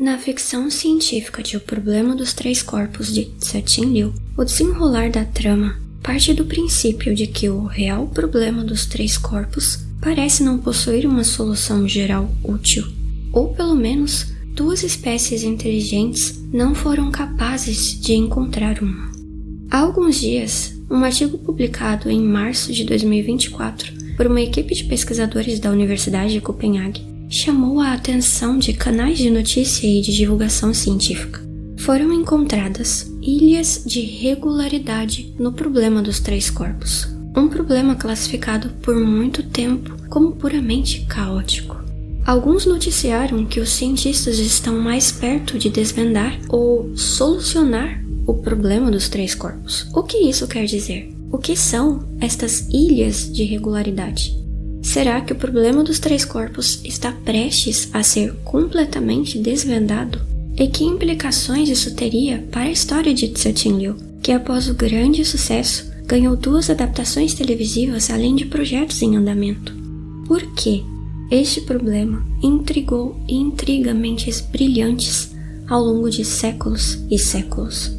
Na ficção científica de O Problema dos Três Corpos de Cixin Liu, o desenrolar da trama parte do princípio de que o real problema dos três corpos parece não possuir uma solução geral útil, ou pelo menos duas espécies inteligentes não foram capazes de encontrar uma. Há alguns dias, um artigo publicado em março de 2024 por uma equipe de pesquisadores da Universidade de Copenhague chamou a atenção de canais de notícia e de divulgação científica. Foram encontradas ilhas de regularidade no problema dos três corpos, um problema classificado por muito tempo como puramente caótico. Alguns noticiaram que os cientistas estão mais perto de desvendar ou solucionar o problema dos três corpos. O que isso quer dizer? O que são estas ilhas de regularidade? Será que o problema dos três corpos está prestes a ser completamente desvendado? E que implicações isso teria para a história de Cixin Liu, que após o grande sucesso ganhou 2 adaptações televisivas além de projetos em andamento? Por que este problema intrigou e intriga mentes brilhantes ao longo de séculos e séculos?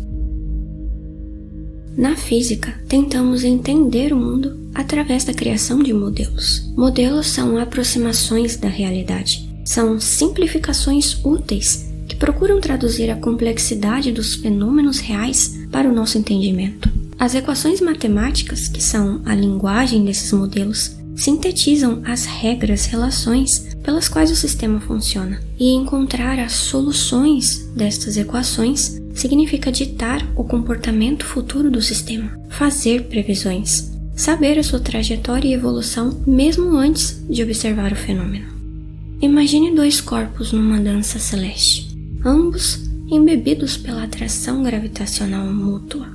Na física, tentamos entender o mundo através da criação de modelos. Modelos são aproximações da realidade. São simplificações úteis que procuram traduzir a complexidade dos fenômenos reais para o nosso entendimento. As equações matemáticas, que são a linguagem desses modelos, sintetizam as regras, relações pelas quais o sistema funciona. E encontrar as soluções destas equações significa ditar o comportamento futuro do sistema, fazer previsões, saber a sua trajetória e evolução mesmo antes de observar o fenômeno. Imagine 2 corpos numa dança celeste, ambos embebidos pela atração gravitacional mútua.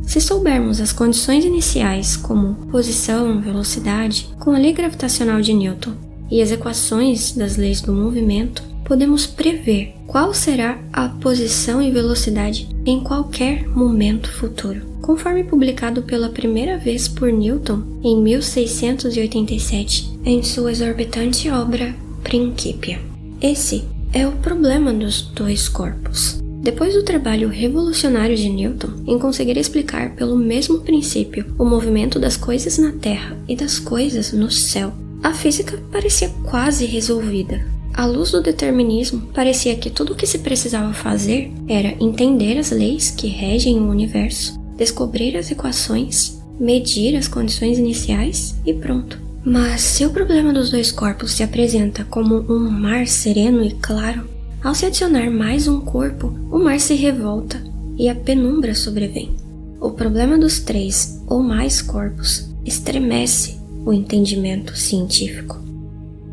Se soubermos as condições iniciais, como posição, velocidade, com a lei gravitacional de Newton e as equações das leis do movimento, podemos prever qual será a posição e velocidade em qualquer momento futuro, conforme publicado pela primeira vez por Newton em 1687 em sua exorbitante obra Principia. Esse é o problema dos 2 corpos. Depois do trabalho revolucionário de Newton em conseguir explicar pelo mesmo princípio o movimento das coisas na Terra e das coisas no céu, a física parecia quase resolvida. À luz do determinismo, parecia que tudo o que se precisava fazer era entender as leis que regem o universo, descobrir as equações, medir as condições iniciais e pronto. Mas se o problema dos 2 corpos se apresenta como um mar sereno e claro, ao se adicionar mais um corpo, o mar se revolta e a penumbra sobrevém. O problema dos 3 ou mais corpos estremece o entendimento científico.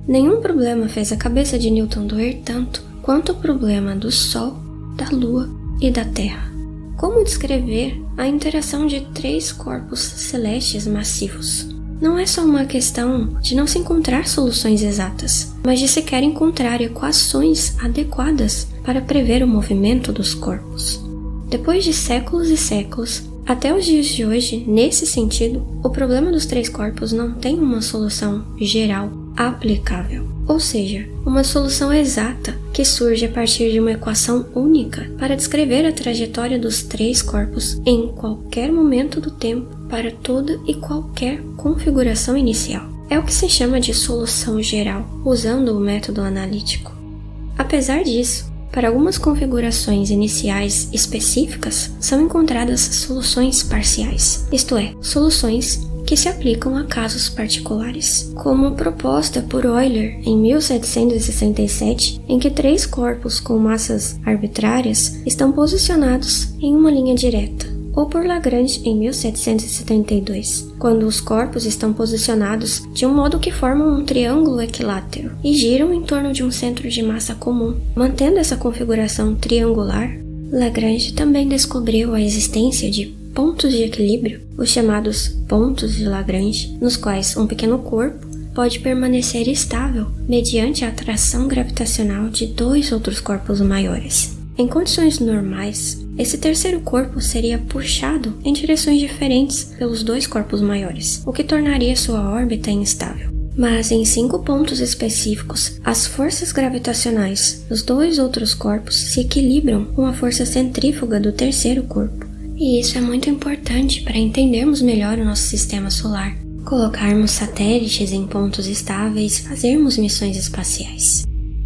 Nenhum problema fez a cabeça de Newton doer tanto quanto o problema do Sol, da Lua e da Terra. Como descrever a interação de 3 corpos celestes massivos? Não é só uma questão de não se encontrar soluções exatas, mas de sequer encontrar equações adequadas para prever o movimento dos corpos. Depois de séculos e séculos, até os dias de hoje, nesse sentido, o problema dos 3 corpos não tem uma solução geral, aplicável, ou seja, uma solução exata que surge a partir de uma equação única para descrever a trajetória dos 3 corpos em qualquer momento do tempo para toda e qualquer configuração inicial. É o que se chama de solução geral, usando o método analítico. Apesar disso, para algumas configurações iniciais específicas, são encontradas soluções parciais, isto é, soluções que se aplicam a casos particulares, como proposta por Euler em 1767, em que 3 corpos com massas arbitrárias estão posicionados em uma linha direta, ou por Lagrange em 1772, quando os corpos estão posicionados de um modo que formam um triângulo equilátero e giram em torno de um centro de massa comum. Mantendo essa configuração triangular, Lagrange também descobriu a existência de pontos de equilíbrio, os chamados pontos de Lagrange, nos quais um pequeno corpo pode permanecer estável mediante a atração gravitacional de 2 outros corpos maiores. Em condições normais, esse terceiro corpo seria puxado em direções diferentes pelos 2 corpos maiores, o que tornaria sua órbita instável. Mas em 5 pontos específicos, as forças gravitacionais dos 2 outros corpos se equilibram com a força centrífuga do terceiro corpo. E isso é muito importante para entendermos melhor o nosso sistema solar, colocarmos satélites em pontos estáveis, fazermos missões espaciais.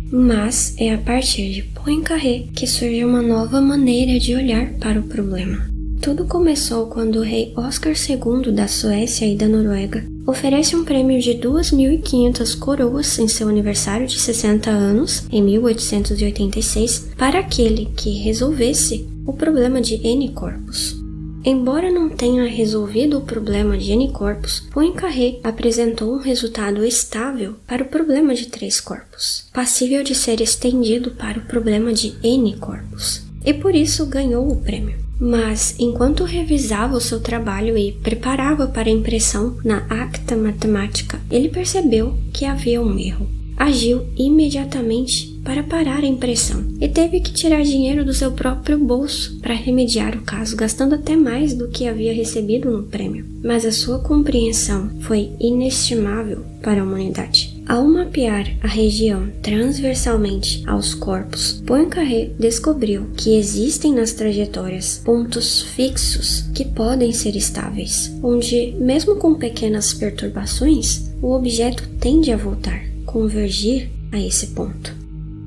Mas é a partir de Poincaré que surge uma nova maneira de olhar para o problema. Tudo começou quando o rei Oscar II da Suécia e da Noruega oferece um prêmio de 2.500 coroas em seu aniversário de 60 anos, em 1886, para aquele que resolvesse o problema de N corpos. Embora não tenha resolvido o problema de N corpos, Poincaré apresentou um resultado estável para o problema de 3 corpos, passível de ser estendido para o problema de N corpos, e por isso ganhou o prêmio. Mas, enquanto revisava o seu trabalho e preparava para a impressão na Acta Matemática, ele percebeu que havia um erro. Agiu imediatamente para parar a impressão e teve que tirar dinheiro do seu próprio bolso para remediar o caso, gastando até mais do que havia recebido no prêmio. Mas a sua compreensão foi inestimável para a humanidade. Ao mapear a região transversalmente aos corpos, Poincaré descobriu que existem nas trajetórias pontos fixos que podem ser estáveis, onde, mesmo com pequenas perturbações, o objeto tende a voltar, convergir a esse ponto.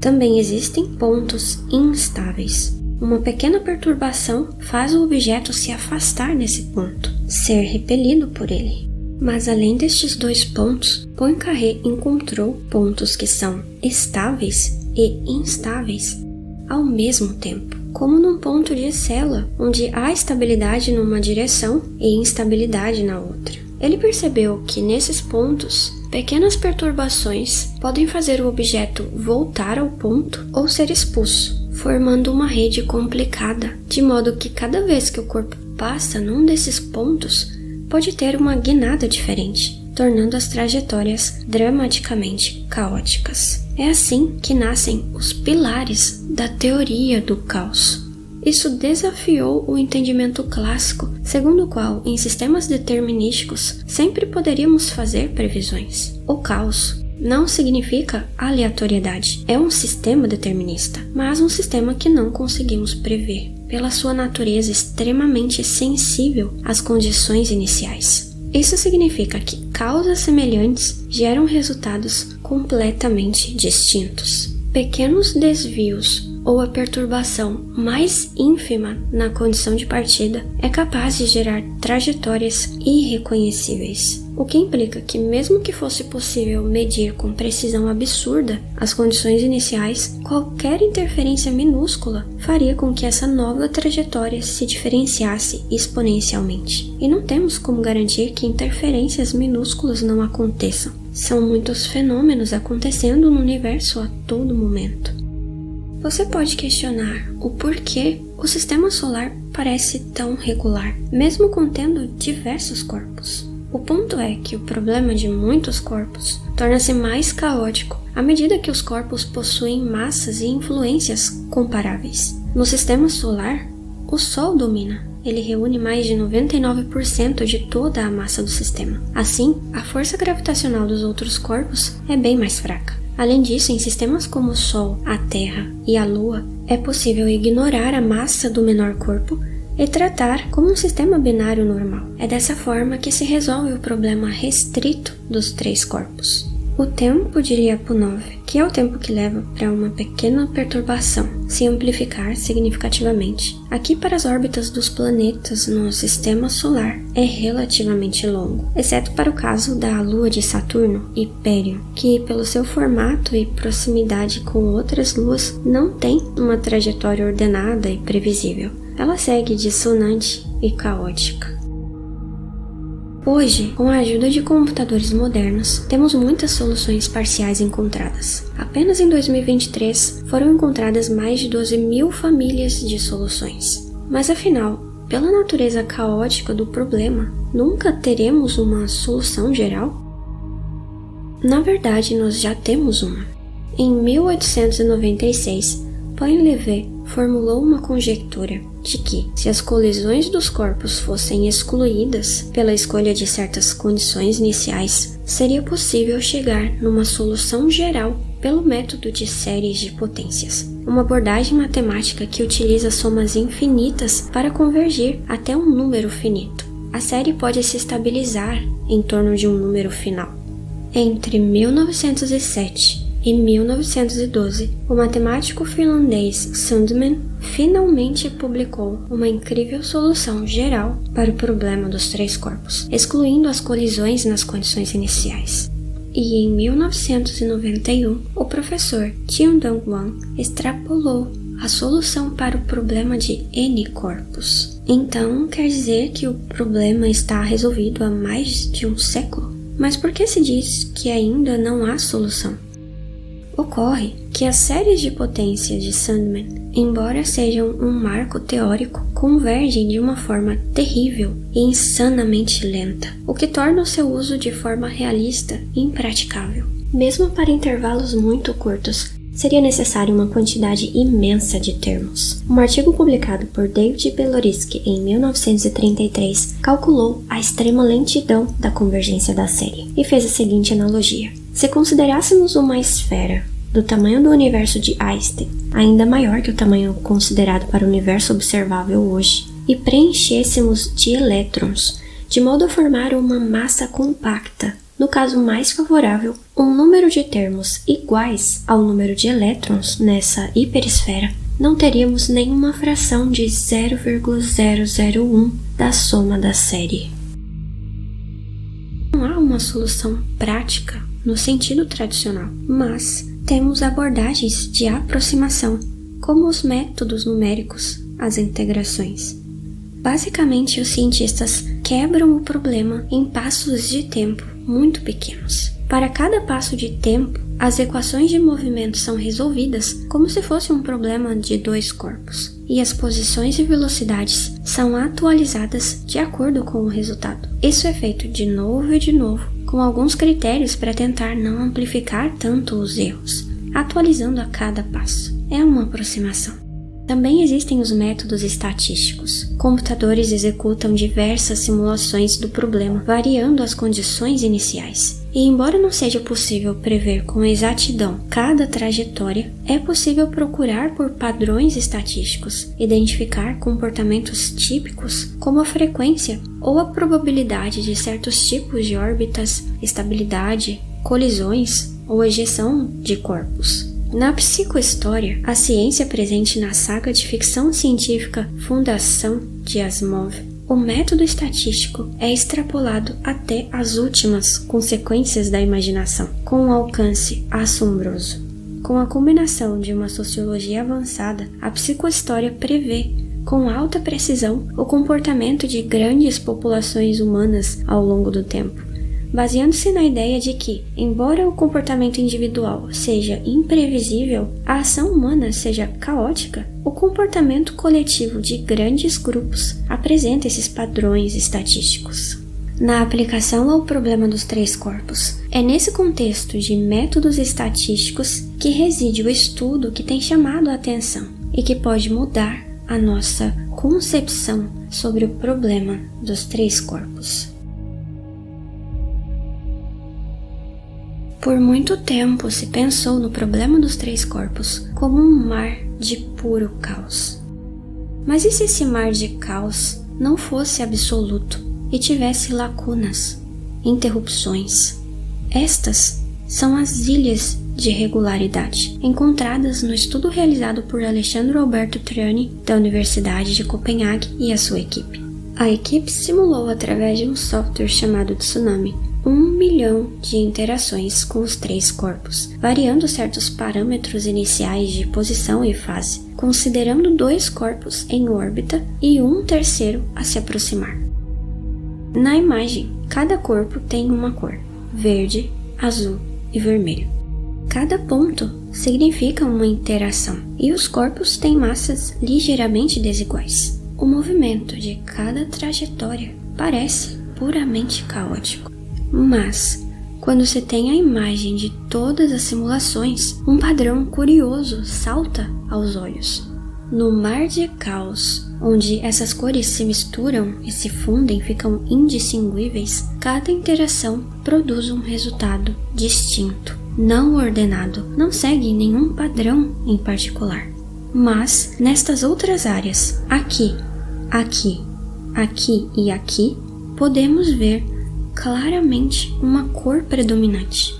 Também existem pontos instáveis. Uma pequena perturbação faz o objeto se afastar desse ponto, ser repelido por ele. Mas além destes 2 pontos, Poincaré encontrou pontos que são estáveis e instáveis ao mesmo tempo, como num ponto de célula, onde há estabilidade numa direção e instabilidade na outra. Ele percebeu que nesses pontos, pequenas perturbações podem fazer o objeto voltar ao ponto ou ser expulso, formando uma rede complicada, de modo que cada vez que o corpo passa num desses pontos, pode ter uma guinada diferente, tornando as trajetórias dramaticamente caóticas. É assim que nascem os pilares da teoria do caos. Isso desafiou o entendimento clássico, segundo o qual, em sistemas determinísticos, sempre poderíamos fazer previsões. O caos não significa aleatoriedade. É um sistema determinista, mas um sistema que não conseguimos prever, pela sua natureza extremamente sensível às condições iniciais. Isso significa que causas semelhantes geram resultados completamente distintos. Pequenos desvios ou a perturbação mais ínfima na condição de partida é capaz de gerar trajetórias irreconhecíveis, o que implica que, mesmo que fosse possível medir com precisão absurda as condições iniciais, qualquer interferência minúscula faria com que essa nova trajetória se diferenciasse exponencialmente. E não temos como garantir que interferências minúsculas não aconteçam. São muitos fenômenos acontecendo no universo a todo momento. Você pode questionar o porquê o sistema solar parece tão regular, mesmo contendo diversos corpos. O ponto é que o problema de muitos corpos torna-se mais caótico à medida que os corpos possuem massas e influências comparáveis. No sistema solar, o Sol domina. Ele reúne mais de 99% de toda a massa do sistema. Assim, a força gravitacional dos outros corpos é bem mais fraca. Além disso, em sistemas como o Sol, a Terra e a Lua, é possível ignorar a massa do menor corpo e tratar como um sistema binário normal. É dessa forma que se resolve o problema restrito dos 3 corpos. O tempo de Lyapunov, que é o tempo que leva para uma pequena perturbação se amplificar significativamente, aqui para as órbitas dos planetas no sistema solar, é relativamente longo, exceto para o caso da Lua de Saturno, Hiperion, que pelo seu formato e proximidade com outras luas não tem uma trajetória ordenada e previsível. Ela segue dissonante e caótica. Hoje, com a ajuda de computadores modernos, temos muitas soluções parciais encontradas. Apenas em 2023 foram encontradas mais de 12.000 famílias de soluções. Mas afinal, pela natureza caótica do problema, nunca teremos uma solução geral? Na verdade, nós já temos uma. Em 1896, Painlevé formulou uma conjectura de que, se as colisões dos corpos fossem excluídas pela escolha de certas condições iniciais, seria possível chegar numa solução geral pelo método de séries de potências, uma abordagem matemática que utiliza somas infinitas para convergir até um número finito. A série pode se estabilizar em torno de um número final. Entre 1907 e 1912, o matemático finlandês Sundman finalmente publicou uma incrível solução geral para o problema dos três corpos, excluindo as colisões nas condições iniciais. E em 1991, o professor Kyung-Dong Wang extrapolou a solução para o problema de N corpos. Então, quer dizer que o problema está resolvido há mais de um século? Mas por que se diz que ainda não há solução? Ocorre que as séries de potências de Sundman, embora sejam um marco teórico, convergem de uma forma terrível e insanamente lenta, o que torna o seu uso de forma realista impraticável. Mesmo para intervalos muito curtos, seria necessária uma quantidade imensa de termos. Um artigo publicado por David Belorisky em 1933 calculou a extrema lentidão da convergência da série e fez a seguinte analogia. Se considerássemos uma esfera do tamanho do universo de Einstein, ainda maior que o tamanho considerado para o universo observável hoje, e preenchêssemos de elétrons, de modo a formar uma massa compacta, no caso mais favorável, um número de termos iguais ao número de elétrons nessa hiperesfera, não teríamos nenhuma fração de 0,001 da soma da série. Não há uma solução prática no sentido tradicional, mas temos abordagens de aproximação, como os métodos numéricos, as integrações. Basicamente, os cientistas quebram o problema em passos de tempo muito pequenos. Para cada passo de tempo, as equações de movimento são resolvidas como se fosse um problema de dois corpos, e as posições e velocidades são atualizadas de acordo com o resultado. Isso é feito de novo e de novo, com alguns critérios para tentar não amplificar tanto os erros, atualizando a cada passo. É uma aproximação. Também existem os métodos estatísticos. Computadores executam diversas simulações do problema, variando as condições iniciais. E embora não seja possível prever com exatidão cada trajetória, é possível procurar por padrões estatísticos, identificar comportamentos típicos como a frequência ou a probabilidade de certos tipos de órbitas, estabilidade, colisões ou ejeção de corpos. Na psicohistória, a ciência presente na saga de ficção científica Fundação de Asimov, o método estatístico é extrapolado até as últimas consequências da imaginação, com um alcance assombroso. Com a combinação de uma sociologia avançada, a psicohistória prevê, com alta precisão, o comportamento de grandes populações humanas ao longo do tempo, baseando-se na ideia de que, embora o comportamento individual seja imprevisível, a ação humana seja caótica, o comportamento coletivo de grandes grupos apresenta esses padrões estatísticos. Na aplicação ao problema dos três corpos, é nesse contexto de métodos estatísticos que reside o estudo que tem chamado a atenção e que pode mudar a nossa concepção sobre o problema dos três corpos. Por muito tempo se pensou no problema dos três corpos como um mar de puro caos. Mas e se esse mar de caos não fosse absoluto e tivesse lacunas, interrupções? Estas são as ilhas de regularidade, encontradas no estudo realizado por Alexandre Alberto Triani, da Universidade de Copenhague, e a sua equipe. A equipe simulou através de um software chamado Tsunami 1 milhão de interações com os três corpos, variando certos parâmetros iniciais de posição e fase, considerando dois corpos em órbita e um terceiro a se aproximar. Na imagem, cada corpo tem uma cor: verde, azul e vermelho. Cada ponto significa uma interação, e os corpos têm massas ligeiramente desiguais. O movimento de cada trajetória parece puramente caótico. Mas, quando se tem a imagem de todas as simulações, um padrão curioso salta aos olhos. No mar de caos, onde essas cores se misturam e se fundem, ficam indistinguíveis, cada interação produz um resultado distinto, não ordenado, não segue nenhum padrão em particular. Mas, nestas outras áreas, aqui, aqui, aqui e aqui, podemos ver claramente uma cor predominante.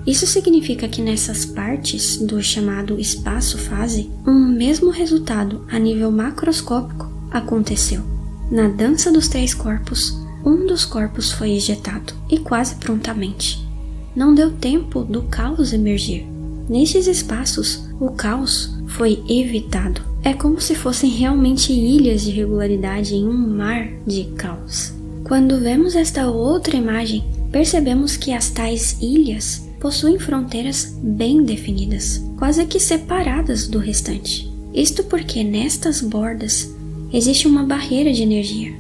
Isso significa que nessas partes do chamado espaço-fase, um mesmo resultado a nível macroscópico aconteceu. Na dança dos 3 corpos, um dos corpos foi ejetado, e quase prontamente. Não deu tempo do caos emergir. Nestes espaços, o caos foi evitado. É como se fossem realmente ilhas de regularidade em um mar de caos. Quando vemos esta outra imagem, percebemos que as tais ilhas possuem fronteiras bem definidas, quase que separadas do restante. Isto porque nestas bordas existe uma barreira de energia.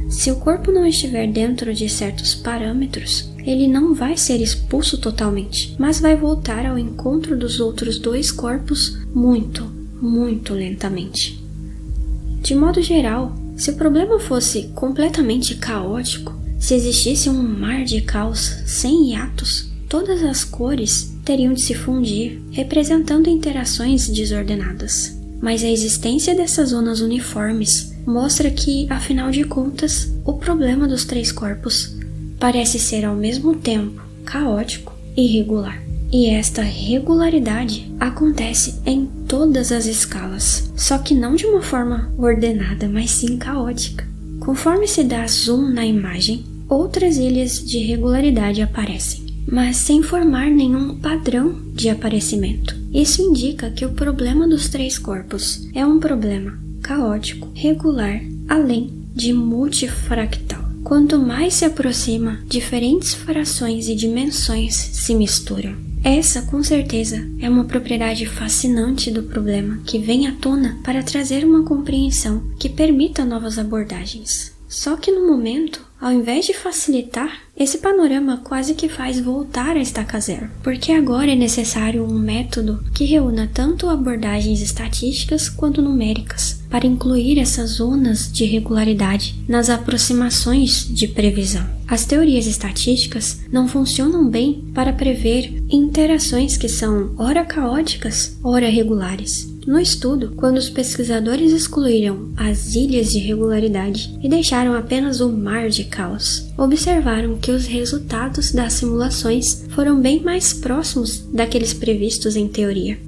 Se o corpo não estiver dentro de certos parâmetros, ele não vai ser expulso totalmente, mas vai voltar ao encontro dos outros 2 corpos muito, muito lentamente. De modo geral, se o problema fosse completamente caótico, se existisse um mar de caos sem hiatos, todas as cores teriam de se fundir, representando interações desordenadas. Mas a existência dessas zonas uniformes mostra que, afinal de contas, o problema dos 3 corpos parece ser ao mesmo tempo caótico e regular. E esta regularidade acontece em todas as escalas, só que não de uma forma ordenada, mas sim caótica. Conforme se dá zoom na imagem, outras ilhas de regularidade aparecem, mas sem formar nenhum padrão de aparecimento. Isso indica que o problema dos 3 corpos é um problema caótico, regular, além de multifractal. Quanto mais se aproxima, diferentes frações e dimensões se misturam. Essa, com certeza, é uma propriedade fascinante do problema que vem à tona para trazer uma compreensão que permita novas abordagens. Só que no momento, ao invés de facilitar, esse panorama quase que faz voltar a estaca zero, porque agora é necessário um método que reúna tanto abordagens estatísticas quanto numéricas, para incluir essas zonas de regularidade nas aproximações de previsão. As teorias estatísticas não funcionam bem para prever interações que são ora caóticas, ora regulares. No estudo, quando os pesquisadores excluíram as ilhas de regularidade e deixaram apenas o mar de caos, observaram que os resultados das simulações foram bem mais próximos daqueles previstos em teoria.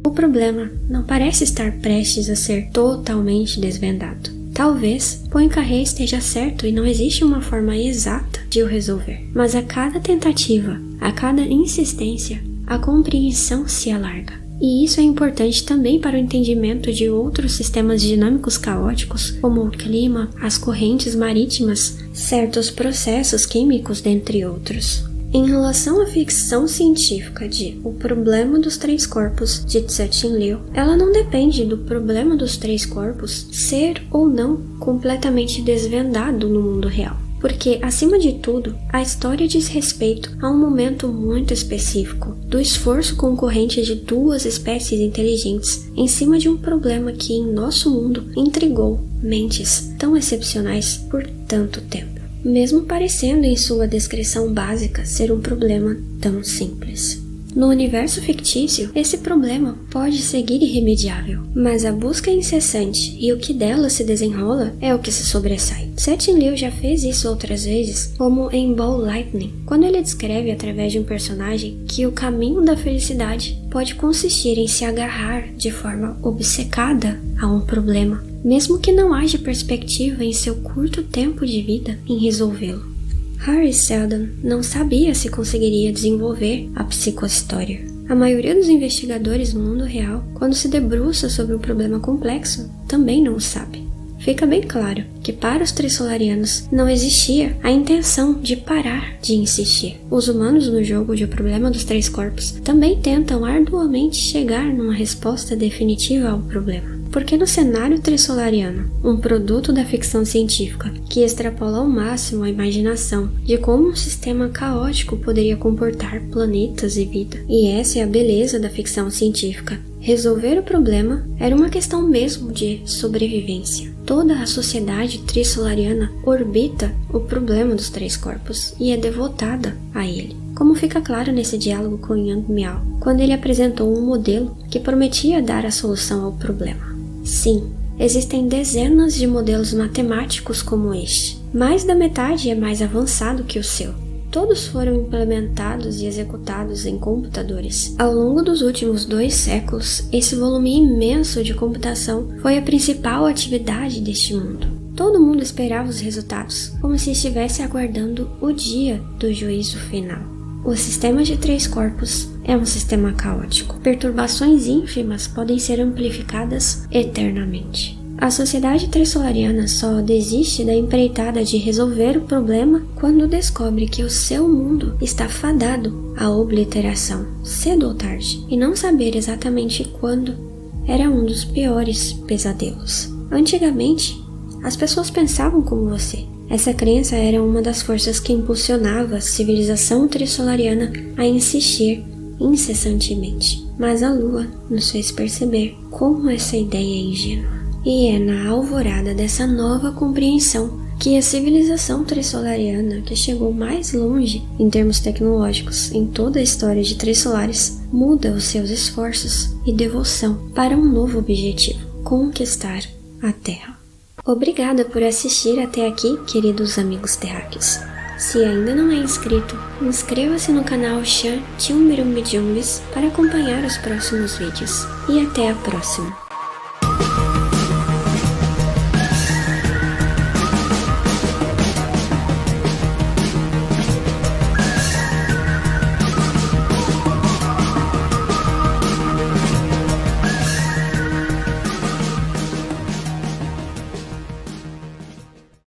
O problema não parece estar prestes a ser totalmente desvendado. Talvez Poincaré esteja certo e não existe uma forma exata de o resolver, mas a cada tentativa, a cada insistência, a compreensão se alarga. E isso é importante também para o entendimento de outros sistemas dinâmicos caóticos, como o clima, as correntes marítimas, certos processos químicos, dentre outros. Em relação à ficção científica de O Problema dos 3 Corpos, de Cixin Liu, ela não depende do problema dos 3 corpos ser ou não completamente desvendado no mundo real. Porque, acima de tudo, a história diz respeito a um momento muito específico do esforço concorrente de 2 espécies inteligentes em cima de um problema que em nosso mundo intrigou mentes tão excepcionais por tanto tempo, mesmo parecendo em sua descrição básica ser um problema tão simples. No universo fictício, esse problema pode seguir irremediável, mas a busca incessante e o que dela se desenrola é o que se sobressai. Cixin Liu já fez isso outras vezes, como em Ball Lightning, quando ele descreve através de um personagem que o caminho da felicidade pode consistir em se agarrar de forma obcecada a um problema, mesmo que não haja perspectiva em seu curto tempo de vida em resolvê-lo. Harry Seldon não sabia se conseguiria desenvolver a psicohistória. A maioria dos investigadores no mundo real, quando se debruça sobre um problema complexo, também não o sabe. Fica bem claro que para os Trissolarianos não existia a intenção de parar de insistir. Os humanos no jogo de O Problema dos 3 Corpos também tentam arduamente chegar numa resposta definitiva ao problema. Porque no cenário trissolariano, um produto da ficção científica que extrapola ao máximo a imaginação de como um sistema caótico poderia comportar planetas e vida. E essa é a beleza da ficção científica, Resolver o problema era uma questão mesmo de sobrevivência. Toda a sociedade trissolariana orbita o problema dos 3 corpos e é devotada a ele, como fica claro nesse diálogo com Yang Miao, quando ele apresentou um modelo que prometia dar a solução ao problema. Sim, existem dezenas de modelos matemáticos como este. Mais da metade é mais avançado que o seu. Todos foram implementados e executados em computadores. Ao longo dos últimos 2 séculos, esse volume imenso de computação foi a principal atividade deste mundo. Todo mundo esperava os resultados, como se estivesse aguardando o dia do juízo final. O sistema de 3 corpos é um sistema caótico. Perturbações ínfimas podem ser amplificadas eternamente. A sociedade trissolariana só desiste da empreitada de resolver o problema quando descobre que o seu mundo está fadado à obliteração, cedo ou tarde, e não saber exatamente quando era um dos piores pesadelos. Antigamente, as pessoas pensavam como você. Essa crença era uma das forças que impulsionava a civilização trissolariana a insistir incessantemente. Mas a Lua nos fez perceber como essa ideia é ingênua. E é na alvorada dessa nova compreensão que a civilização trissolariana, que chegou mais longe em termos tecnológicos em toda a história de Trissolares, muda os seus esforços e devoção para um novo objetivo: conquistar a Terra. Obrigada por assistir até aqui, queridos amigos terráqueos. Se ainda não é inscrito, inscreva-se no canal Chan Chumbirumbijungbis para acompanhar os próximos vídeos. E até a próxima!